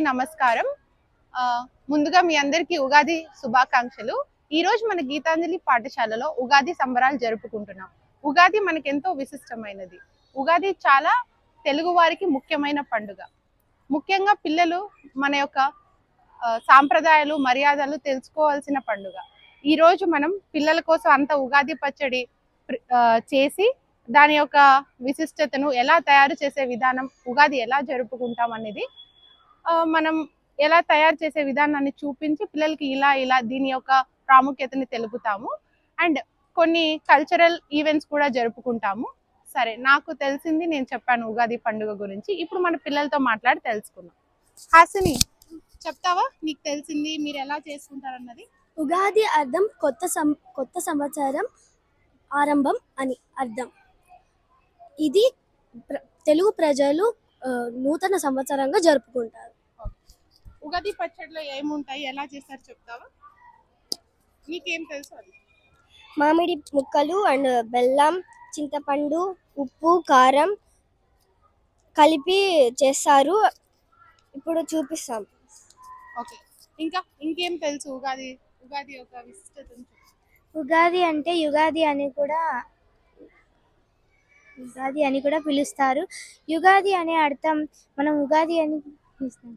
నమస్కారం. ముందుగా మీ అందరికీ ఉగాది శుభాకాంక్షలు. ఈరోజు మన గీతాంజలి పాఠశాలలో ఉగాది సంబరాలు జరుపుకుంటున్నాం. ఉగాది మనకెంతో విశిష్టమైనది. ఉగాది చాలా తెలుగు వారికి ముఖ్యమైన పండుగ. ముఖ్యంగా పిల్లలు మన యొక్క సాంప్రదాయాలు, మర్యాదలు తెలుసుకోవాల్సిన పండుగ. ఈరోజు మనం పిల్లల కోసం అంత ఉగాది పచ్చడి చేసి దాని యొక్క విశిష్టతను ఎలా తయారు చేసే విధానం, ఉగాది ఎలా జరుపుకుంటాం అనేది మనం ఎలా తయారు చేసే విధానాన్ని చూపించి పిల్లలకి ఇలా ఇలా దీని యొక్క ప్రాముఖ్యతని తెలుపుతాము. అండ్ కొన్ని కల్చరల్ ఈవెంట్స్ కూడా జరుపుకుంటాము. సరే, నాకు తెలిసింది నేను చెప్పాను ఉగాది పండుగ గురించి. ఇప్పుడు మన పిల్లలతో మాట్లాడి తెలుసుకుందాం. హాసిని, చెప్తావా నీకు తెలిసింది, మీరు ఎలా చేసుకుంటారన్నది? ఉగాది అర్థం కొత్త సంవత్సరం ఆరంభం అని అర్థం. ఇది తెలుగు ప్రజలు నూతన సంవత్సరంగా జరుపుకుంటారు. ఉగాది పచ్చడిలో ఏముంటాయి, ఎలా చేస్తారు చెప్తావా? నీకేం తెలుసు అది? మామిడి ముక్కలు అండ్ బెల్లం, చింతపండు, ఉప్పు, కారం కలిపి చేస్తారు. ఇప్పుడు చూపిస్తాం. ఓకే, ఇంకా ఇంకేం తెలుసు ఉగాది యొక్క విశిష్టతను? ఉగాది అంటే యుగాది అని కూడా పిలుస్తారు. యుగాది అనే అర్థం మనం ఉగాది అని పిలుస్తాం.